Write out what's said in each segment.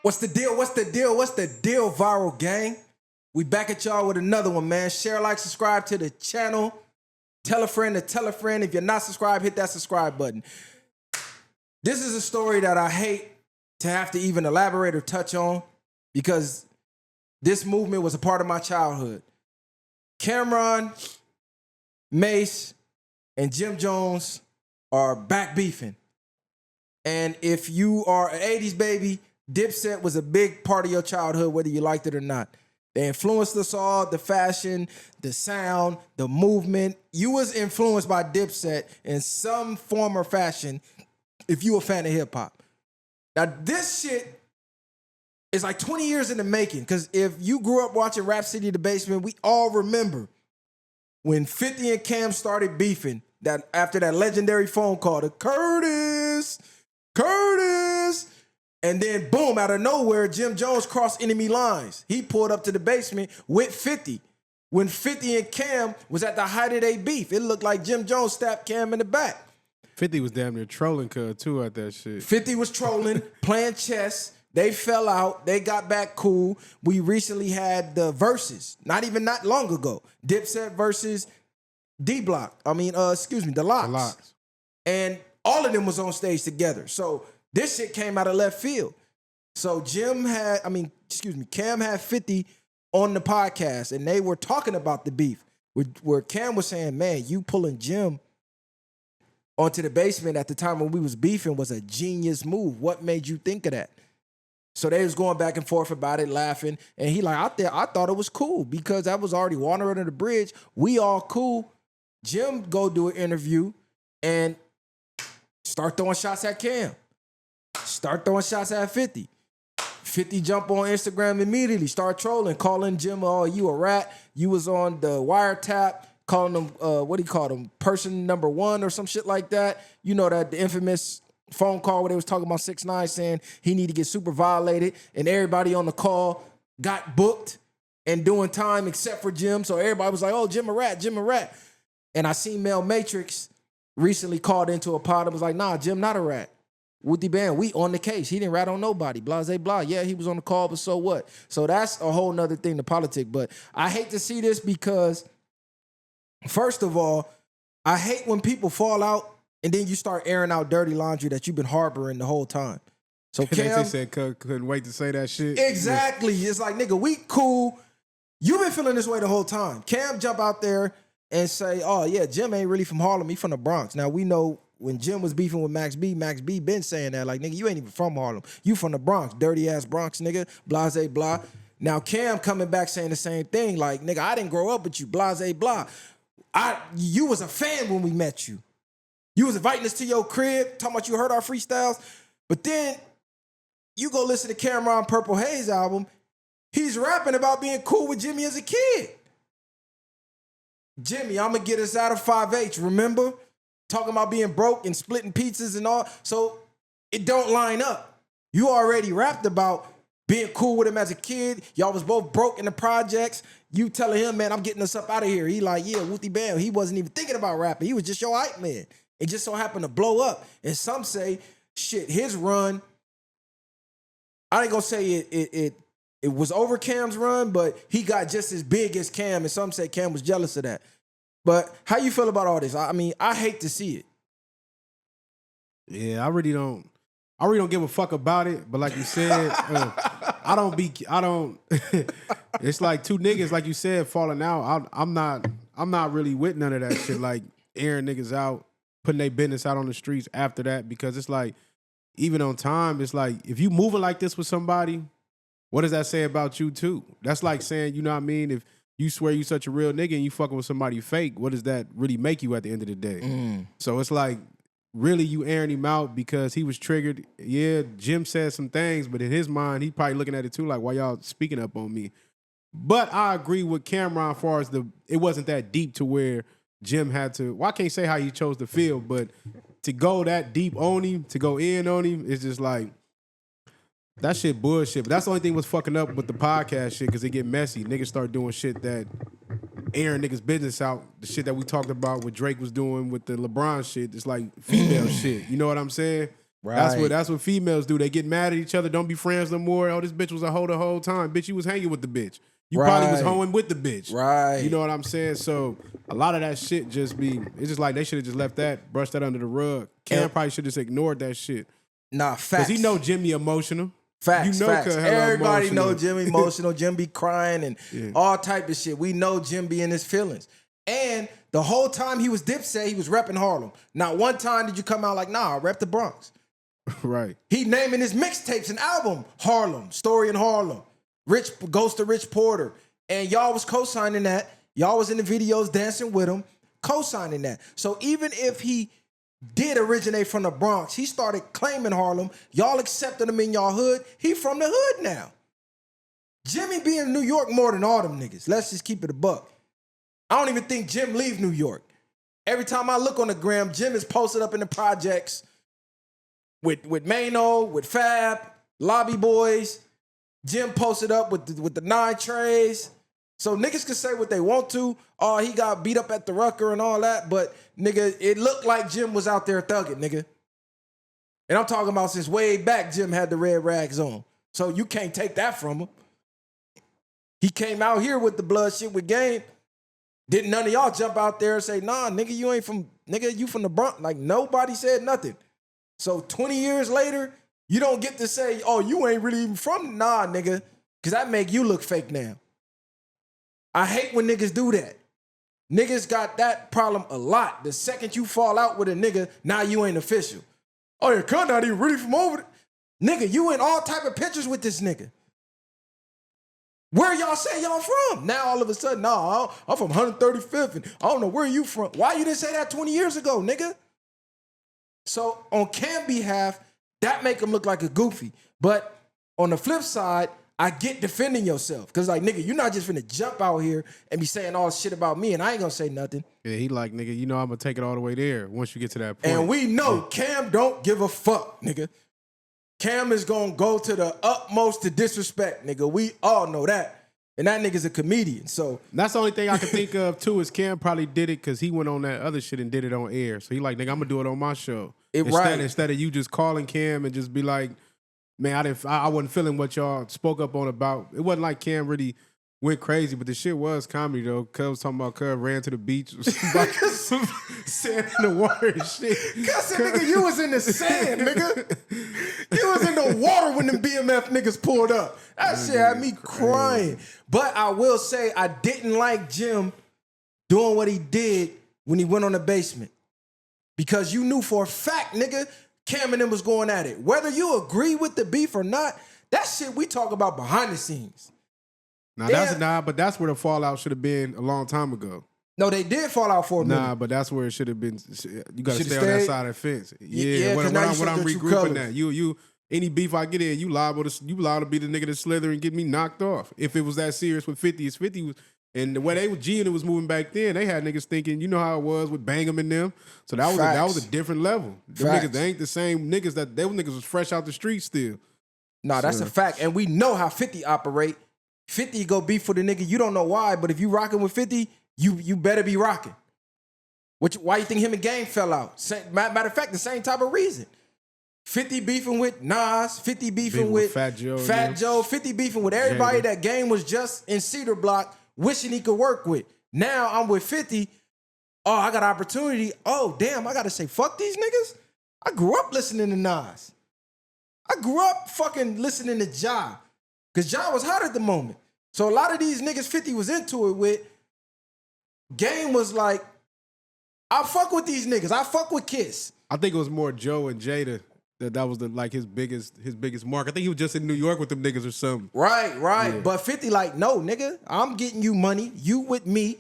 What's the deal? What's the deal? What's the deal, Viral Gang? We back at y'all with another one, man. Share, like, subscribe to the channel. Tell a friend to tell a friend. If you're not subscribed, hit that subscribe button. This is a story that I hate to have to even elaborate or touch on because this movement was a part of my childhood. Cameron, Mace, and Jim Jones are back beefing. And if you are an 80s baby, Dipset was a big part of your childhood, whether you liked it or not. They influenced us all, the fashion, the sound, the movement. You was influenced by Dipset in some form or fashion if you a fan of hip-hop. Now, this shit is like 20 years in the making, because if you grew up watching Rap City The Basement, we all remember when 50 and Cam started beefing that after that legendary phone call to Curtis, and then boom, out of nowhere, Jim Jones crossed enemy lines. He pulled up to the basement with 50. When 50 and Cam was at the height of their beef, it looked like Jim Jones stabbed Cam in the back. 50 was damn near trolling too at that shit. 50 was trolling, playing chess. They fell out. They got back cool. We recently had the verses, not long ago. Dipset versus D-Block. The Locks. And all of them was on stage together. So this shit came out of left field. So Cam had 50 on the podcast, and they were talking about the beef. Where Cam was saying, man, you pulling Jim onto the basement at the time when we was beefing was a genius move. What made you think of that? So they was going back and forth about it, laughing. And he like, I thought it was cool because that was already water under the bridge. We all cool. Jim go do an interview and start throwing shots at Cam. Start throwing shots at 50. 50 jump on Instagram immediately, start trolling, calling Jim, oh, you a rat. You was on the wiretap, calling him, what do you call him, person number one or some shit like that. You know, that the infamous phone call where they was talking about 6ix9ine saying he need to get super violated, and everybody on the call got booked and doing time except for Jim. So everybody was like, oh, Jim a rat. And I seen Mel Matrix recently called into a pod and was like, nah, Jim not a rat. Woody Band, we on the case. He didn't rat on nobody. Blase blah. Yeah, he was on the call, but so what? So that's a whole nother thing to politics. But I hate to see this because, first of all, I hate when people fall out and then you start airing out dirty laundry that you've been harboring the whole time. So Cam, they said couldn't wait to say that shit. Exactly. Yeah. It's like, nigga, we cool. You've been feeling this way the whole time. Cam jump out there and say, oh, yeah, Jim ain't really from Harlem. He from the Bronx. Now, we know when Jim was beefing with Max B been saying that, like, nigga, you ain't even from Harlem. You from the Bronx, dirty-ass Bronx, nigga, blase, blah. Now, Cam coming back saying the same thing, like, nigga, I didn't grow up with you, blase, blah. You was a fan when we met you. You was inviting us to your crib, talking about you heard our freestyles. But then you go listen to Cameron Purple Haze album, he's rapping about being cool with Jimmy as a kid. Jimmy, I'm going to get us out of 5H, remember? Talking about being broke and splitting pizzas and all. So it don't line up. You already rapped about being cool with him as a kid. Y'all was both broke in the projects. You telling him, man, I'm getting us up out of here. He like, yeah, Wooty Bam. He wasn't even thinking about rapping. He was just your hype man. It just so happened to blow up. And some say, shit, his run, I ain't gonna say it was over Cam's run, but he got just as big as Cam. And some say Cam was jealous of that. But how you feel about all this? I mean, I hate to see it. Yeah, I really don't give a fuck about it. But like you said, it's like two niggas, like you said, falling out. I'm not really with none of that shit. Like airing niggas out, putting their business out on the streets after that, because it's like, even on time, it's like, if you moving like this with somebody, what does that say about you too? That's like saying, you know what I mean? If you swear you such a real nigga and you fucking with somebody fake, what does that really make you at the end of the day? So it's like, really you airing him out because he was triggered. Yeah, Jim said some things, but in his mind, he probably looking at it too, like, why y'all speaking up on me? But I agree with Cameron as far as it wasn't that deep to where Jim had to, well, I can't say how he chose the field, but to go that deep on him, to go in on him, it's just like, that shit bullshit. But that's the only thing was fucking up with the podcast shit, because it get messy. Niggas start doing shit that airing niggas' business out. The shit that we talked about, what Drake was doing with the LeBron shit, it's like female shit. You know what I'm saying? Right. That's what females do. They get mad at each other. Don't be friends no more. Oh, this bitch was a hoe the whole time. Bitch, you was hanging with the bitch. You probably was Right. hoeing with the bitch. Right. You know what I'm saying? So a lot of that shit just be. It's just like they should have just left that, brushed that under the rug. Cam probably should have just ignored that shit. Nah, facts. Because he know Jimmy emotional. Facts, You know facts. Cuz hella Everybody emotional. know Jim emotional. Jim be crying and all type of shit. We know Jim be in his feelings. And the whole time he was Dipset, he was repping Harlem. Not one time did you come out like, nah, I rep the Bronx. Right. He naming his mixtapes and album Harlem, Story in Harlem, Rich Ghost of Rich Porter. And y'all was co-signing that. Y'all was in the videos dancing with him, co-signing that. So even if he did originate from the Bronx, he started claiming Harlem. Y'all accepted him in y'all hood. He from the hood now. Jimmy be in New York more than all them niggas. Let's just keep it a buck. I don't even think Jim leave New York. Every time I look on the gram, Jim is posted up in the projects with Mano, with Fab, Lobby Boys. Jim posted up with the 9 trays. So niggas can say what they want to. Oh, he got beat up at the Rucker and all that. But nigga, it looked like Jim was out there thugging, nigga. And I'm talking about since way back, Jim had the red rags on. So you can't take that from him. He came out here with the blood shit with Game. Didn't none of y'all jump out there and say, nah, nigga, you from the Bronx. Like, nobody said nothing. So 20 years later, you don't get to say, oh, you ain't really even from, nah, nigga, because that make you look fake now. I hate when niggas do that. Niggas got that problem a lot. The second you fall out with a nigga, now you ain't official. Oh, your cunt not even really from over there. Nigga, you in all type of pictures with this nigga. Where y'all say y'all from? Now all of a sudden, nah, I'm from 135th, and I don't know where you from. Why you didn't say that 20 years ago, nigga? So on Cam's behalf, that make him look like a goofy. But on the flip side, I get defending yourself. Because like, nigga, you're not just finna jump out here and be saying all this shit about me, and I ain't gonna say nothing. Yeah, he like, nigga, you know I'm gonna take it all the way there once you get to that point. And we know Cam don't give a fuck, nigga. Cam is gonna go to the utmost to disrespect, nigga. We all know that. And that nigga's a comedian, so. That's the only thing I can think of, too, is Cam probably did it because he went on that other shit and did it on air. So he like, nigga, I'm gonna do it on my show. Instead of you just calling Cam and just be like, man, I wasn't feeling what y'all spoke up on about. It wasn't like Cam really went crazy, but the shit was comedy, though. Cuz was talking about Cuz ran to the beach, sand in the water and shit. Cuz said, nigga, you was in the sand, nigga. You was in the water when them BMF niggas pulled up. That shit had me crying. But I will say, I didn't like Jim doing what he did when he went on the basement. Because you knew for a fact, nigga, Cam and them was going at it. Whether you agree with the beef or not, that shit we talk about behind the scenes. But that's where the fallout should have been a long time ago. No, they did fall out for a minute. Nah, but that's where it should have been. You got to Should've stay on that stayed? side of the fence. Yeah, when 'cause now you I'm showed your true regrouping colors. that, any beef I get in, you liable to be the nigga to slither and get me knocked off. If it was that serious with 50, it's 50 was. And the way G and it was moving back then, they had niggas thinking, you know how it was with Bang'em and them. So that was a different level. Them niggas, they ain't the same niggas they niggas was fresh out the street still. Nah, that's a fact. And we know how 50 operate. 50 go beef for the nigga. You don't know why, but if you rocking with 50, you better be rocking. Why you think him and Game fell out? Matter of fact, the same type of reason. 50 beefing with Nas, 50 beefing with Fat Joe, 50 beefing with everybody that Game was just in Cedar Block wishing he could work with. Now I'm with 50. Oh, I got opportunity. Oh, damn, I got to say, fuck these niggas. I grew up listening to Nas. I grew up fucking listening to Ja. Because Ja was hot at the moment. So a lot of these niggas 50 was into it with, Game was like, I fuck with these niggas. I fuck with Kiss. I think it was more Joe and Jada that was his biggest mark. I think he was just in New York with them niggas or something. Right. Yeah. But 50 like, no, nigga, I'm getting you money. You with me.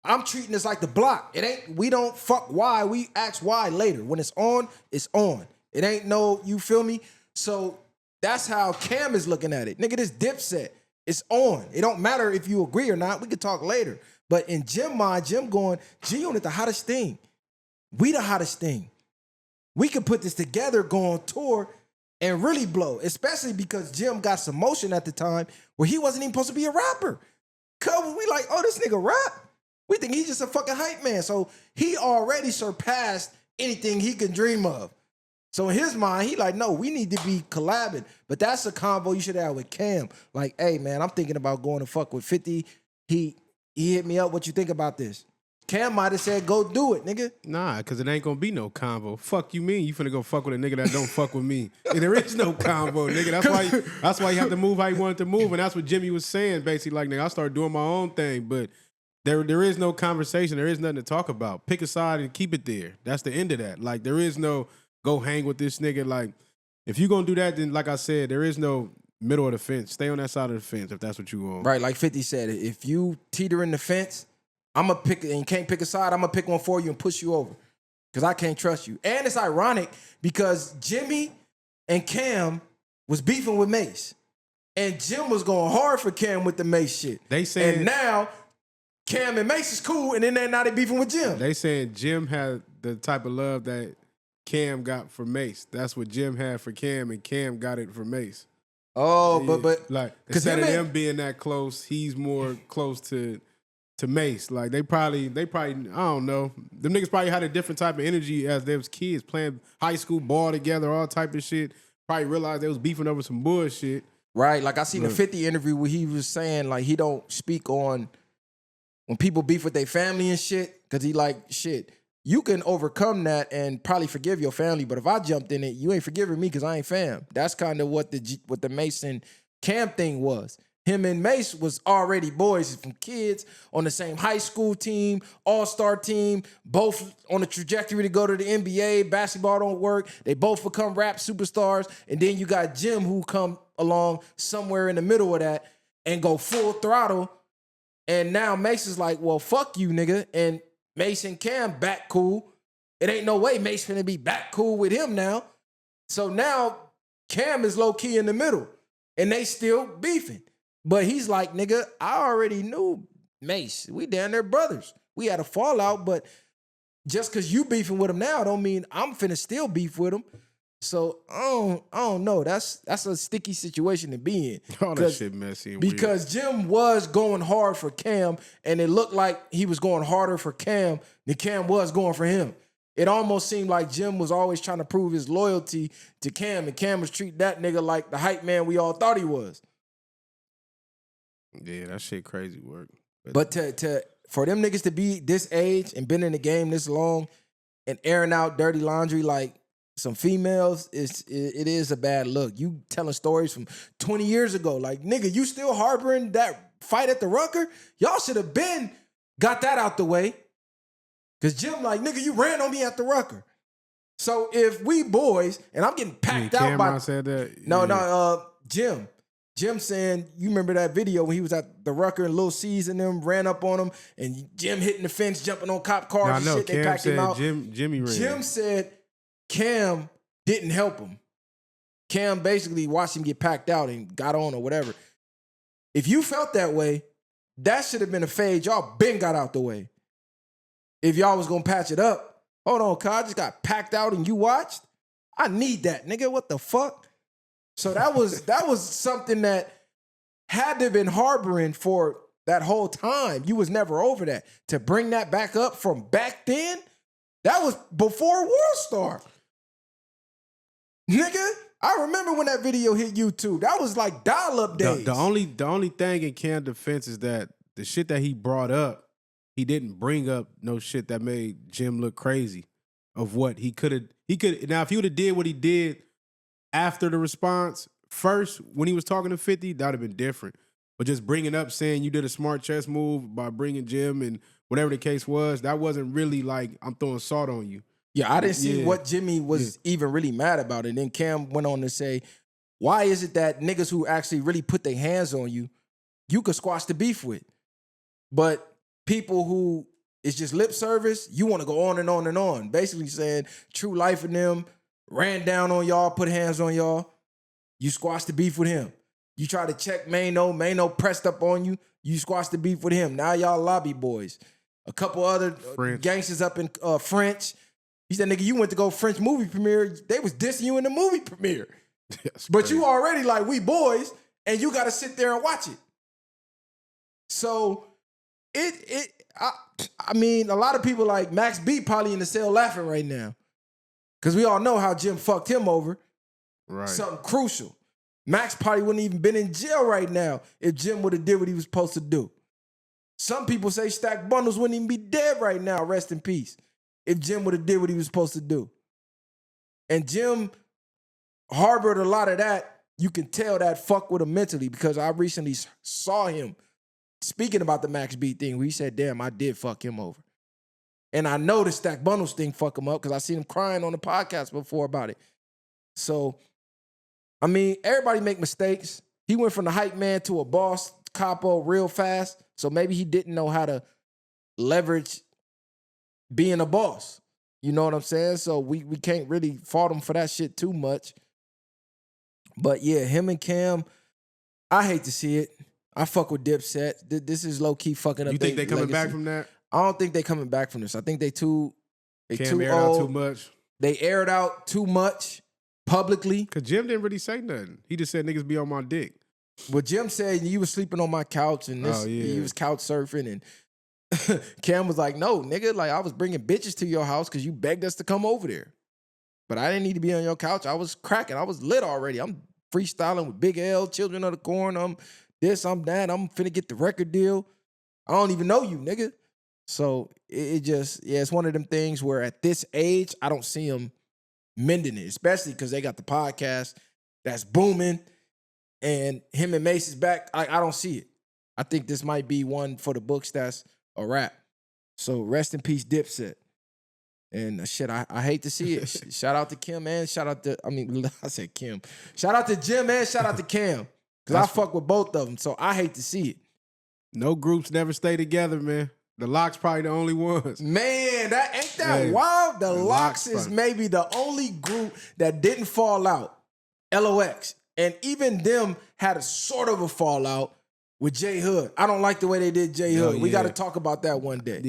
I'm treating this like the block. We don't fuck why. We ask why later. When it's on, it's on. It ain't no, you feel me? So that's how Cam is looking at it. Nigga, this Dipset, it's on. It don't matter if you agree or not. We can talk later. But in Jim mind, Jim going, G-Unit the hottest thing. We the hottest thing. We could put this together, go on tour, and really blow. Especially because Jim got some motion at the time where he wasn't even supposed to be a rapper. Cause we like, oh, this nigga rap? We think he's just a fucking hype man. So he already surpassed anything he could dream of. So in his mind, he like, no, we need to be collabing. But that's a convo you should have with Cam. Like, hey, man, I'm thinking about going to fuck with 50. He hit me up. What you think about this? Cam might have said, go do it, nigga. Nah, because it ain't gonna be no convo. Fuck you mean? You finna go fuck with a nigga that don't fuck with me. And there is no convo, nigga. That's why you have to move how you wanted to move. And that's what Jimmy was saying, basically. Like, nigga, I started doing my own thing, but there is no conversation. There is nothing to talk about. Pick a side and keep it there. That's the end of that. Like, there is no go hang with this nigga. Like, if you gonna do that, then like I said, there is no middle of the fence. Stay on that side of the fence if that's what you want. Right, like 50 said, if you teeter in the fence, I'm going to pick, and you can't pick a side, I'm going to pick one for you and push you over because I can't trust you. And it's ironic because Jimmy and Cam was beefing with Mace. And Jim was going hard for Cam with the Mace shit. They saying, and now Cam and Mace is cool, and then now they beefing with Jim. They saying Jim had the type of love that Cam got for Mace. That's what Jim had for Cam, and Cam got it for Mace. Oh, yeah. but like instead of them being that close, he's more close to Mace. Like they probably I don't know. Them niggas probably had a different type of energy as they was kids playing high school ball together, all type of shit. Probably realized they was beefing over some bullshit. Right, like I seen the 50 interview where he was saying like he don't speak on when people beef with their family and shit, because he like, shit, you can overcome that and probably forgive your family, but if I jumped in it, you ain't forgiving me because I ain't fam. That's kind of what the Mason Cam thing was. Him and Mace was already boys from kids on the same high school team, all-star team, both on the trajectory to go to the NBA. Basketball don't work. They both become rap superstars. And then you got Jim who come along somewhere in the middle of that and go full throttle. And now Mace is like, well, fuck you, nigga. And Mace and Cam back cool. It ain't no way Mace finna be back cool with him now. So now Cam is low-key in the middle. And they still beefing. But he's like, nigga, I already knew Mace. We down there brothers. We had a fallout, but just because you beefing with him now don't mean I'm finna still beef with him. So I don't know. That's a sticky situation to be in. All that shit messy and because weird. Jim was going hard for Cam, and it looked like he was going harder for Cam than Cam was going for him. It almost seemed like Jim was always trying to prove his loyalty to Cam, and Cam was treating that nigga like the hype man we all thought he was. Yeah, that shit crazy work. But to for them niggas to be this age and been in the game this long and airing out dirty laundry like some females, it is a bad look. You telling stories from 20 years ago. Like, nigga, you still harboring that fight at the Rucker? Y'all should have been got that out the way. Because Jim like, nigga, you ran on me at the Rucker. So if we boys, and I'm getting packed out by... said that? No, Jim. Jim saying, you remember that video when he was at the Rucker and Lil C's and them ran up on him and Jim hitting the fence, jumping on cop cars and shit. They packed him out. Jimmy ran. Jim said Cam didn't help him. Cam basically watched him get packed out and got on or whatever. If you felt that way, that should have been a fade. Y'all been got out the way. If y'all was going to patch it up, hold on, cuz I just got packed out and you watched? I need that, nigga. What the fuck? So that was something that had to have been harboring for that whole time. You was never over that. To bring that back up from back then, that was before WorldStar. Nigga, I remember when that video hit YouTube. That was like dial-up days. The only thing in Cam's defense is that the shit that he brought up, he didn't bring up no shit that made Jim look crazy of what he could now if he would have did what he did after the response, first, when he was talking to 50, that would have been different. But just bringing up saying you did a smart chess move by bringing Jim and whatever the case was, that wasn't really like, I'm throwing salt on you. Yeah, I didn't see what Jimmy was even really mad about. And then Cam went on to say, why is it that niggas who actually really put their hands on you, you could squash the beef with? But people who it's just lip service, you want to go on and on and on. Basically saying True Life in them ran down on y'all, put hands on y'all. You squashed the beef with him. You try to check Mano pressed up on you. You squashed the beef with him. Now y'all lobby boys. A couple other gangsters up in French. He said, nigga, you went to go French movie premiere. They was dissing you in the movie premiere. But you already like, we boys, and you got to sit there and watch it. So I mean, a lot of people like Max B probably in the cell laughing right now. Because we all know how Jim fucked him over. Right. Something crucial. Max probably wouldn't even been in jail right now if Jim would have did what he was supposed to do. Some people say Stack Bundles wouldn't even be dead right now, rest in peace, if Jim would have did what he was supposed to do. And Jim harbored a lot of that. You can tell that fuck with him mentally because I recently saw him speaking about the Max B thing where he said, damn, I did fuck him over. And I know the Stack Bundles thing fuck him up because I seen him crying on the podcast before about it. So, I mean, everybody make mistakes. He went from the hype man to a boss capo real fast. So maybe he didn't know how to leverage being a boss. You know what I'm saying? So we can't really fault him for that shit too much. But yeah, him and Cam, I hate to see it. I fuck with Dipset. This is low-key fucking up. You think they coming back from that? I don't think they coming back from this. I think they too Cam aired old. out too much. They aired out too much publicly. Because Jim didn't really say nothing. He just said niggas be on my dick. But Jim said you was sleeping on my couch and this, you was couch surfing and Cam was like, no, nigga, like I was bringing bitches to your house because you begged us to come over there. But I didn't need to be on your couch. I was cracking. I was lit already. I'm freestyling with Big L, Children of the Corn. I'm this, I'm that. I'm finna get the record deal. I don't even know you, nigga. So it just, it's one of them things where at this age, I don't see him mending it, especially because they got the podcast that's booming. And him and Mace is back. I don't see it. I think this might be one for the books that's a wrap. So rest in peace, Dipset. And shit, I hate to see it. Shout out to Kim and shout out to, I said Kim. Shout out to Jim and shout out to Cam. Because I fuck with both of them. So I hate to see it. No groups never stay together, man. The Locks probably the only ones. Man, ain't that wild? The Locks is maybe the only group that didn't fall out. LOX. And even them had a sort of a fallout with J Hood. I don't like the way they did J Hood. We got to talk about that one day.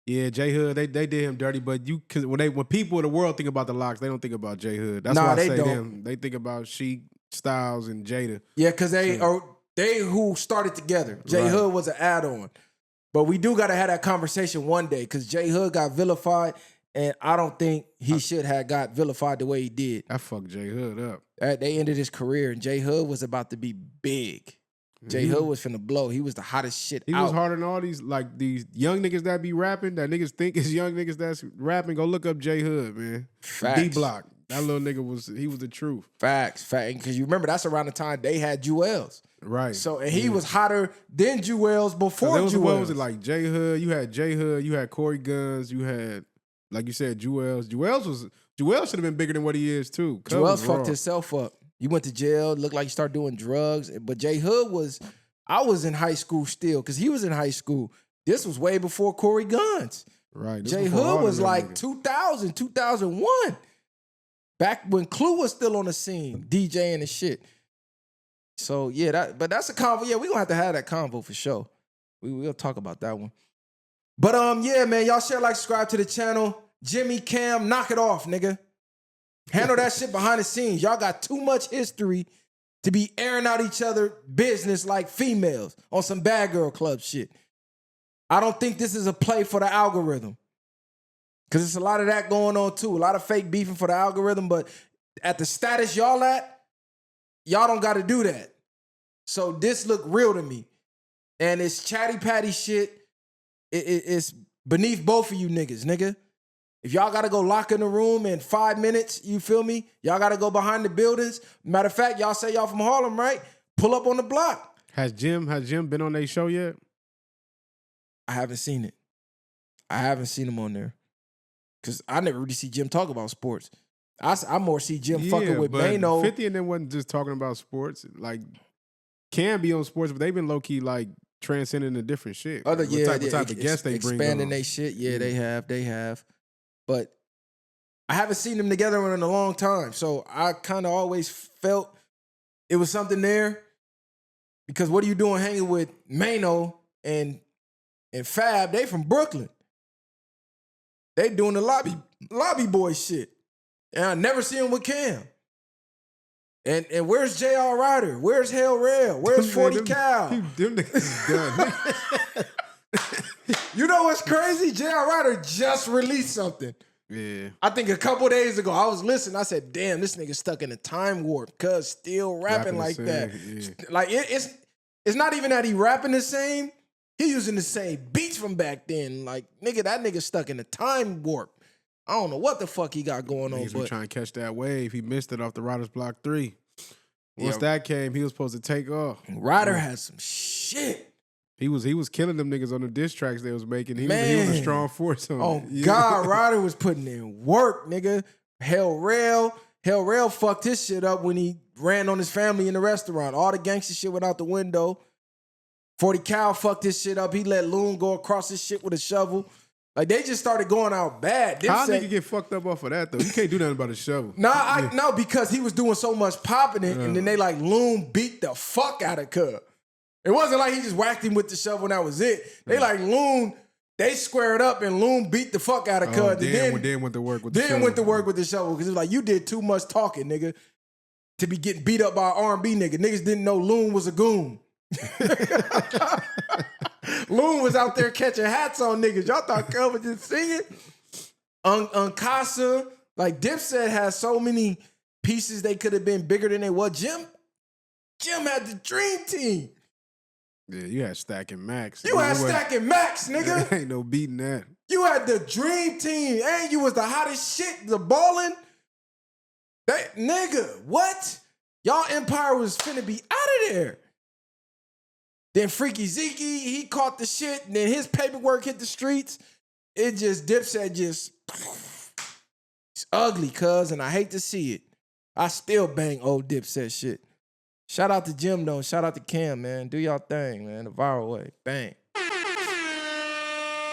Yeah, J Hood, they did him dirty, but cause when people in the world think about the Locks, they don't think about J Hood. That's why I say them. They think about Sheik, Styles, and Jada. Yeah, because they who started together. J Hood was an add-on. But we do got to have that conversation one day because J Hood got vilified. And I don't think he should have got vilified the way he did. I fucked J Hood up. They ended his career, and J Hood was about to be big. J Hood was finna blow. He was the hottest shit He was harder than all these young niggas that be rapping, that niggas think is young niggas that's rapping. Go look up J Hood, man. Facts. D-Block. That little nigga was the truth. Facts. Because you remember, that's around the time they had Jewels. Right. So, and he was hotter than Jewels before Jewels. What was it like? J Hood, you had J Hood, you had Corey Guns, you had... Like you said, Jewels should have been bigger than what he is too. Jewels fucked himself up. You went to jail, looked like you started doing drugs. But J Hood I was in high school still, because he was in high school. This was way before Corey Guns. Right. J Hood was like 2000, 2001. Back when Clue was still on the scene, DJing and shit. So yeah, but that's a convo. Yeah, we're gonna have to have that convo for sure. We'll talk about that one. But yeah, man, y'all share, like, subscribe to the channel. Jimmy, Cam, knock it off, nigga. Handle that shit behind the scenes. Y'all got too much history to be airing out each other business like females on some Bad Girl Club shit. I don't think this is a play for the algorithm. Because there's a lot of that going on too. A lot of fake beefing for the algorithm, but at the status y'all at, y'all don't got to do that. So this look real to me. And it's chatty patty shit. It's beneath both of you niggas, nigga. If y'all got to go lock in the room in 5 minutes, you feel me? Y'all got to go behind the buildings. Matter of fact, y'all say y'all from Harlem, right? Pull up on the block. Has Jim been on their show yet? I haven't seen it. I haven't seen him on there. Because I never really see Jim talk about sports. I more see Jim fucking with Mano. 50 and them wasn't just talking about sports. Like, can be on sports, but they've been low-key, like, transcending to different shit. What type of guests they bring expanding their shit. Yeah, they have. But I haven't seen them together in a long time. So I kind of always felt it was something there. Because what are you doing hanging with Mano and Fab? They from Brooklyn. They doing the lobby boy shit. And I never see them with Cam. And where's J.R. Ryder? Where's Hell Rail? Where's 40 Cal? Them niggas done. You know what's crazy? J.R. Ryder just released something. Yeah. I think a couple days ago, I was listening. I said, damn, this nigga stuck in a time warp, cuz still rapping like the that. same, yeah. Like, it's not even that he rapping the same. He using the same beats from back then. Like, nigga, that nigga stuck in a time warp. I don't know what the fuck he got going on. Niggas were But trying to catch that wave. He missed it off the Riders Block 3. Once Yeah. that came, he was supposed to take off. Ryder had some shit. He was killing them niggas on the diss tracks they was making. He was Man. a strong force on Oh, it. Yeah. God, Ryder was putting in work, nigga. Hell Rail fucked his shit up when he ran on his family in the restaurant. All the gangster shit went out the window. 40 Cal fucked his shit up. He let Loon go across his shit with a shovel. Like, they just started going out bad. How Dipset- nigga get fucked up off of that, though? You can't do nothing about a shovel. No, because he was doing so much popping it, and then they like Loon beat the fuck out of Cub. It wasn't like he just whacked him with the shovel and that was it. They like Loon, they squared up and Loon beat the fuck out of Cub. Then went to work with the shovel. Then went to work with the shovel because it was like, you did too much talking, nigga, to be getting beat up by an R&B nigga. Niggas didn't know Loon was a goon. Loon was out there catching hats on niggas. Y'all thought Cub was just singing? Casa, like Dipset has so many pieces they could have been bigger than they were. Jim had the dream team. Yeah, you had Stack and Max. You had Stack and Max, nigga. Ain't no beating that. You had the dream team, and you was the hottest shit, the ballin'. That nigga, what? Y'all empire was finna be out of there. Then Freaky Zeke, he caught the shit, and then his paperwork hit the streets. It just, Dipset just, it's ugly, cuz, and I hate to see it. I still bang old Dipset shit. Shout out to Jim, though. Shout out to Cam, man. Do y'all thing, man. The viral way. Bang.